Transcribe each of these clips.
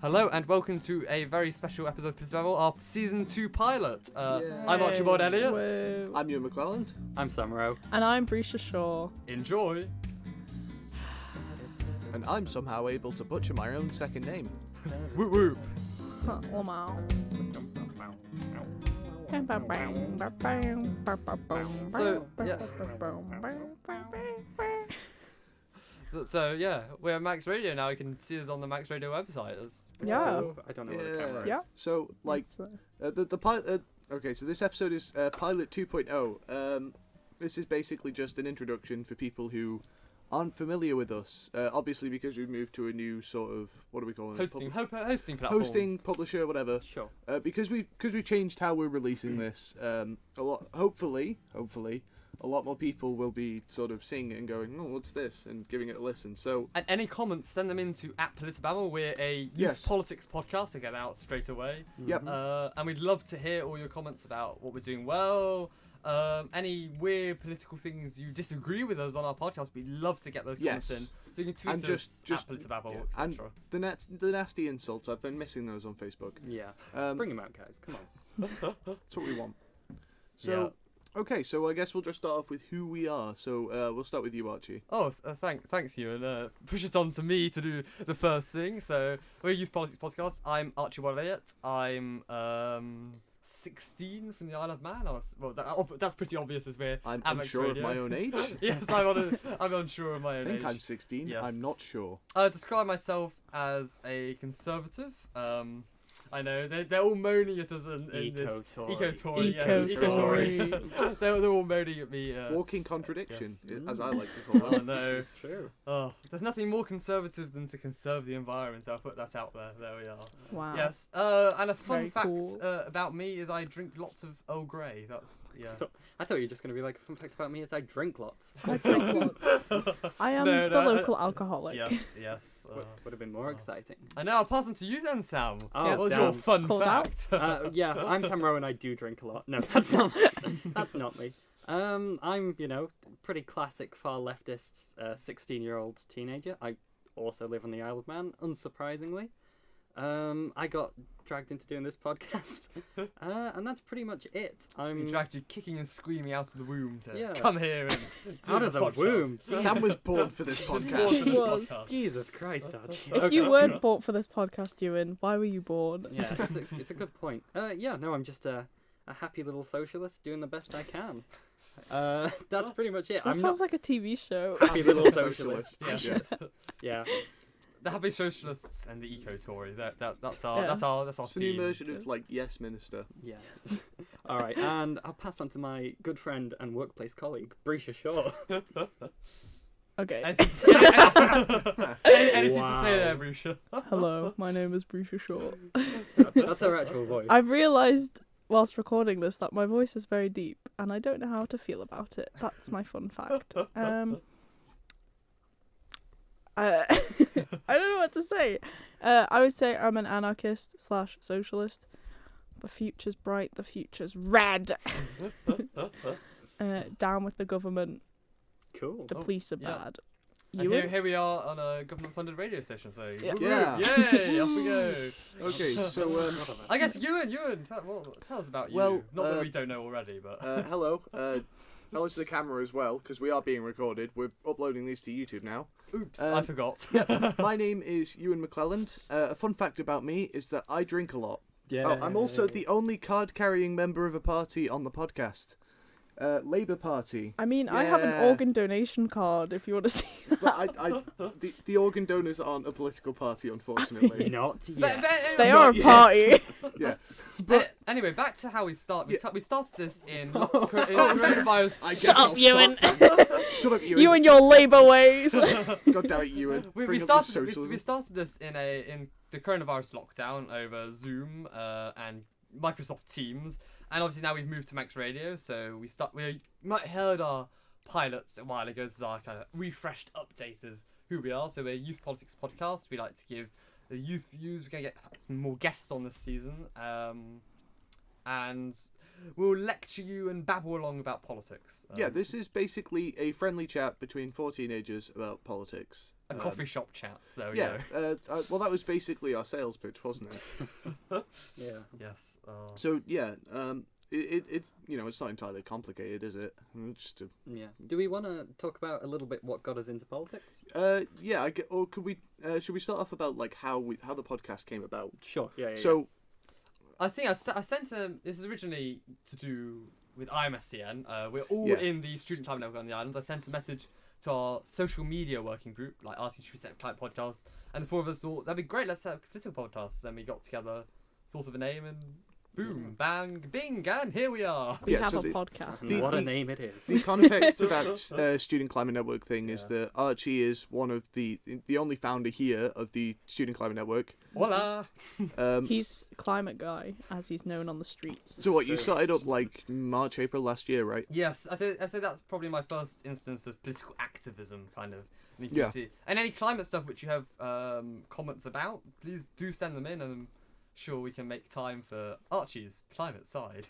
Hello and welcome to a very special episode of PolitiBabble, our Season 2 pilot. I'm Archibald Elliott. Whoa. I'm Ewan McClelland. I'm Samro. And I'm Brisha Shaw. Enjoy. And I'm somehow able to butcher my own second name. Whoop whoop. So yeah, we're at Manx Radio now. You can see us on the Manx Radio website. Yeah. I don't know what the camera is. Yeah. So, like, the pilot... okay, so this episode is Pilot 2.0. This is basically just an introduction for people who aren't familiar with us. Obviously, because we've moved to a new sort of... what do we call it? Hosting platform. Hosting, publisher, whatever. Sure. Because we changed how we're releasing this, a lot. Hopefully, a lot more people will be sort of seeing it and going, "Oh, what's this?" and giving it a listen. So, And any comments, send them into @PolitiBabble. We're a youth politics podcast to get out straight away. Yep. And we'd love to hear all your comments about what we're doing well. Any weird political things you disagree with us on our podcast, we'd love to get those comments in. So you can tweet and us just @PolitiBabble, yeah. And etc. the nasty insults, I've been missing those on Facebook. Yeah. Um, Bring them out, guys. Come on. That's what we want. So, okay, so I guess we'll just start off with who we are. So we'll start with you, Archie. Oh, thanks you, and push it on to me to do the first thing. So we're a youth politics podcast. I'm Archibald Elliott. I'm 16 from the Isle of Man. That's pretty obvious as we're I'm Amex unsure Radio. of my own age. Yes, I'm unsure of my I own think age. I'm 16. Yes. I'm not sure. Describe myself as a conservative. I know they're all moaning at us in this Eco-Tory. Eco-Tory. They're all moaning at me. Walking contradiction, yes. as I like to call Oh it. no! It's true. Oh, there's nothing more conservative than to conserve the environment. I'll put that out there. There we are. Wow. Yes. And a fun Very fact cool. about me is I drink lots of Earl Grey. That's I thought you were just going to be like, a fun fact about me is I drink lots. I drink lots. I am No, the no, local alcoholic. Yes. Would have been more exciting. I know. I'll pass on to you then, Sam. Oh, What was damn. your fun Called out. fact? Yeah, I'm Samro and I do drink a lot. No, that's not me. I'm, pretty classic far leftist 16-year-old teenager. I also live on the Isle of Man, unsurprisingly. I got dragged into doing this podcast, and that's pretty much it. He dragged you kicking and screaming out of the womb to come here and do out of the podcast. womb. Sam was born for this Born podcast. for He this was. podcast. Jesus Christ, Archie. If you weren't bought for this podcast, Ewan, why were you born? Yeah, it's a good point. I'm just a happy little socialist doing the best I can. That's pretty much it. That I'm sounds like a TV show. not happy little socialist. Yeah. Yeah. The happy socialists and the eco-Tory. That's our Yes. that's our It's a new theme. version of, like, Yes Minister. Yes. All right, and I'll pass on to my good friend and workplace colleague, Brisha Shaw. Okay. Anything to say Wow. there, Bruce? Hello, my name is Brisha Shaw. That's her actual voice. I've realised whilst recording this that my voice is very deep and I don't know how to feel about it. That's my fun fact. I don't know what to say. I would say I'm an anarchist / socialist. The future's bright, the future's red. Down with the government. Cool. The police are yeah. bad. And You here we are on a government-funded radio station, so Yeah. Yeah. yay, off we go. Okay, so I guess Ewan, tell us about you. Well, Not that we don't know already, but hello. Hello to the camera as well, because we are being recorded. We're uploading these to YouTube now. oops, I forgot. My name is Ewan McClelland. A fun fact about me is that I drink a lot. Yeah. Oh, I'm also the only card-carrying member of a party on the podcast. Labour Party. I mean, I have an Yeah. organ donation card if you want to see that. But the organ donors aren't a political party, unfortunately. Not yet. But They anyway, are a yet. party. Yeah. But anyway, back to how we start. We started this in coronavirus. I guess Shut I'll up, Ewan. start then. Shut up, Ewan. You and your Labour ways. God damn it, Ewan. We Bring up your started we socialism. started this in the coronavirus lockdown over Zoom and Microsoft Teams, and obviously now we've moved to Manx Radio. So we might have heard our pilots a while ago. This is our kind of refreshed update of who we are. So we're a youth politics podcast. We like to give the youth views. We're gonna get some more guests on this season. and we'll lecture you and babble along about politics. Yeah, this is basically a friendly chat between 4 teenagers about politics. A coffee shop chat. There we Yeah, go. well, that was basically our sales pitch, wasn't it? Yeah. Yes. So yeah, it's it's not entirely complicated, is it? Just Yeah. Do we want to talk about a little bit what got us into politics? yeah. Or could we? Should we start off about like how the podcast came about? Sure. Yeah. So I think I sent this is originally to do with IMSCN. We're all Yeah. in the student climate network on the islands. I sent a message to our social media working group, like asking should we set up climate podcast, and the 4 of us thought that'd be great. Let's set up a political podcast. Then we got together, thought of a name, and boom, bang, bing, and here we are. We Yeah, have so a the- podcast. And what a name it is. the context to that student climate network thing is Yeah. that Archie is one of the only founder here of the student climate network. Voila. He's climate guy, as he's known on the streets. So what you started up like March, April last year, right? Yes, I say that's probably my first instance of political activism, kind of. in the Yeah. community. And any climate stuff which you have comments about, please do send them in, and I'm sure we can make time for Archie's climate side.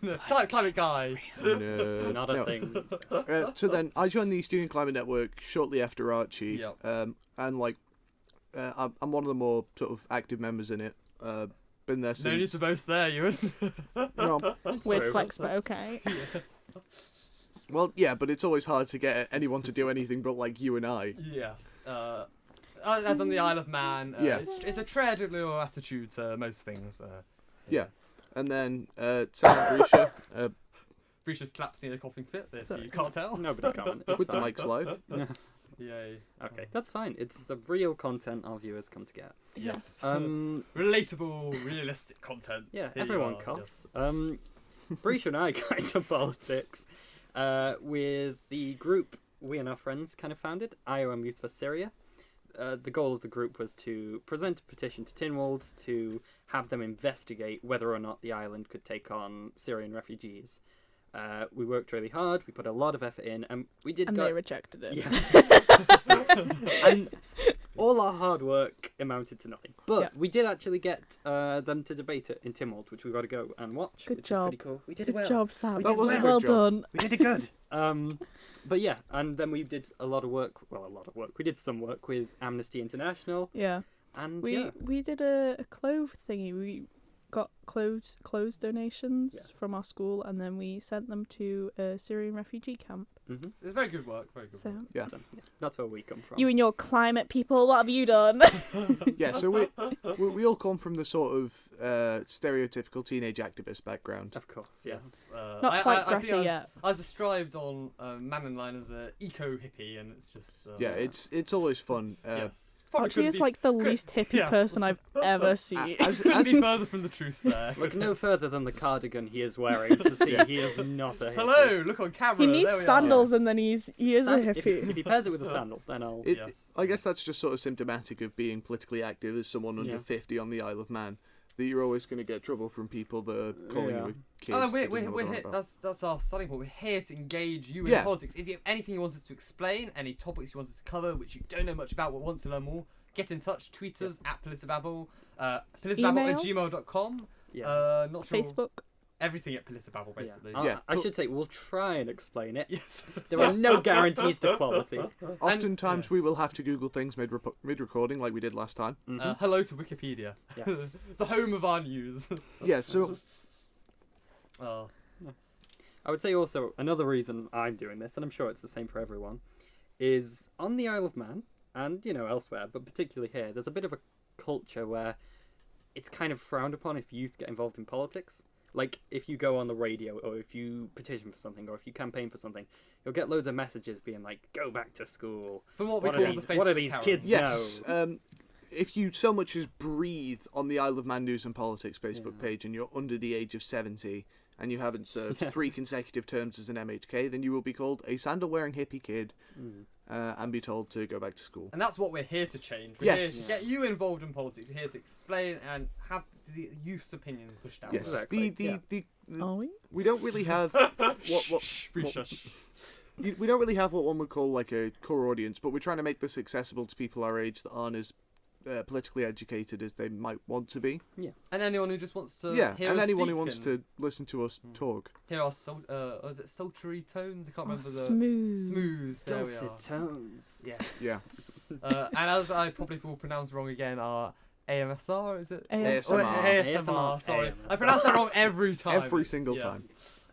Climate guy. No, Not a no. thing. So then I joined the student climate network shortly after Archie. Yep. And like I'm one of the more sort of active members in it. Been there since. No need to boast there, Ewan. No, Weird true. flex, but okay. well, yeah, but it's always hard to get anyone to do anything but like you and I. Yes. As on the Isle of Man, Yeah. it's a tread of little attitude to most things. Yeah. And then Sam and Grisha Brisha's collapsing in a coughing fit, if Sorry. you can't tell. Nobody comment. It's with the fine. mics live. Yay. Okay, that's fine. It's the real content our viewers come to get. Yes. Relatable, realistic content. Yeah, Here you everyone are, coughs. yes. Brisha and I got into politics with the group we and our friends kind of founded, IOM Youth for Syria. The goal of the group was to present a petition to Tynwald to have them investigate whether or not the island could take on Syrian refugees. We worked really hard, we put a lot of effort in, and we did and go... they rejected it. Yeah. And all our hard work amounted to nothing. But Yeah. we did actually get them to debate it in Tynwald, which we've got to go and watch. Good which job. Is pretty cool. We did it Good well. job, Sam. We That did was a well. good Well job. done. We did it good. But yeah, and then we did a lot of work. Well, a lot of work. We did some work with Amnesty International, Yeah. and We yeah, we did a clove thingy. We got clothes donations Yeah. from our school, and then we sent them to a Syrian refugee camp. It's very good work. Very good So work. Yeah. so, yeah, that's where we come from. you and your climate people, what have you done? Yeah, so we all come from the sort of stereotypical teenage activist background. Of course, yes. Not quite I think Greta yet. I was described on Man in Line as a eco hippie, and it's just Yeah, it's always fun. yes. Probably Archie couldn't is be- like the least hippie yes. person I've ever seen. couldn't be further from the truth there. Look no further than the cardigan he is wearing to see Yeah. he is not a hippie. Hello, look on camera. He needs there we are. sandals, and then he is a If hippie. he pairs it with a sandal, then I'll... It, Yes. I guess that's just sort of symptomatic of being politically active as someone under Yeah. 50 on the Isle of Man. That you're always going to get trouble from people that are calling Yeah. you a kid. Oh, that we're doesn't know what we're they're here. on about. That's our starting point. We're here to engage you Yeah. in politics. If you have anything you want us to explain, any topics you want us to cover, which you don't know much about but want to learn more, get in touch. Tweet us at PolitiBabble. PolitiBabble@gmail.com. Yeah. Not sure. Facebook. Everything at PolitiBabble, basically. Yeah. Yeah, I but- should say we'll try and explain it. Yes. There are no guarantees to quality. Oftentimes yes. we will have to Google things mid-recording like we did last time. Mhm. Hello to Wikipedia. Yes. The home of our news. Yeah, so Oh. I would say also another reason I'm doing this, and I'm sure it's the same for everyone, is on the Isle of Man and elsewhere, but particularly here, there's a bit of a culture where it's kind of frowned upon if youth get involved in politics. Like if you go on the radio, or if you petition for something, or if you campaign for something, you'll get loads of messages being like, "Go back to school." From what we What call are the these- Facebook what are these Karens. kids? yes, if you so much as breathe on the Isle of Man News and Politics Facebook Yeah. page and you're under the age of 70 and you haven't served 3 consecutive terms as an MHK, then you will be called a sandal-wearing hippie kid Mm. and be told to go back to school. And that's what we're here to change. We're Yes. here to get you involved in politics. We're here to explain and have the youth's opinion pushed out. Yes, Exactly, the Are we? we don't really have what Shh, what- shush. we don't really have what one would call like a core audience, but we're trying to make this accessible to people our age that aren't as politically educated as they might want to be. And anyone who just wants to Yeah, hear and us anyone who speak wants and to listen to us talk. hear our was it sultry tones? I can't remember the Smooth. smooth. There we Dulcet are. tones. Yes. Yeah. And as I probably will pronounce wrong again, our AMSR, is it? ASMR. ASMR, sorry. ASMR. I pronounce that wrong every time. Every single time.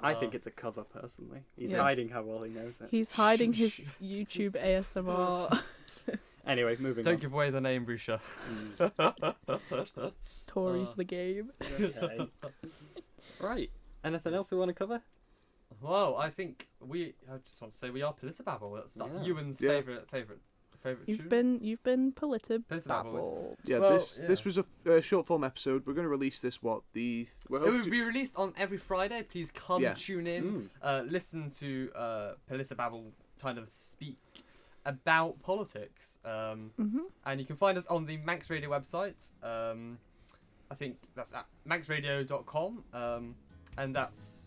I think it's a cover, personally. He's Yeah. hiding how well he knows it. He's hiding his YouTube ASMR. Anyway, moving Don't on. give away the name, Brusha. Tories the game. Okay. Right. Anything else we want to cover? Well, I think I just want to say we are PolitiBabble. That's Yeah. Ewan's Yeah. favourite You've tune. been PolitiBabble PolitiBabble. Yeah, Well, this was a short form episode. We're going to release this we're It hoping will to- be released on every Friday. Please come Yeah. tune in. Mm. Listen to PolitiBabble kind of speak about politics. Mm-hmm. And you can find us on the Manx Radio website. I think that's at manxradio.com. And that's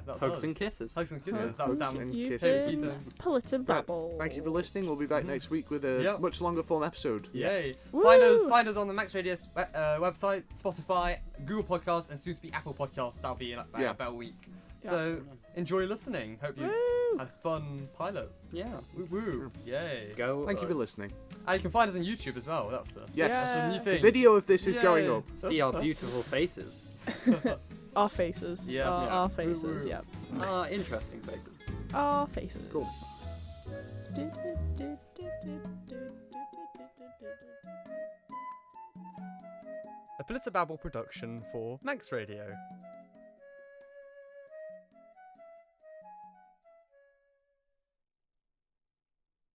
that's Hugs us. and kisses. Hugs and kisses. Hugs That and sounds. You've kisses. been PolitiBabble. Thank you for listening. We'll be back next week with a Yep. much longer form episode. Yay! Yes. Find Woo! us on the Max Radio website, Spotify, Google Podcasts, and soon to be Apple Podcasts. That'll be in about a week. Yeah. So enjoy listening. Hope you Woo! had fun pilot. Yeah. Woo woo! Yay! Go. Thank you for us. listening. And you can find us on YouTube as well. That's Yes. that's a new Yeah. The thing. video of this is going Yay. up. See our beautiful faces. Our faces. Yeah. Our Yeah. faces, Woo, woo. yeah. Ah, interesting faces. Our faces. Cool. A PolitiBabble production for Manx Radio.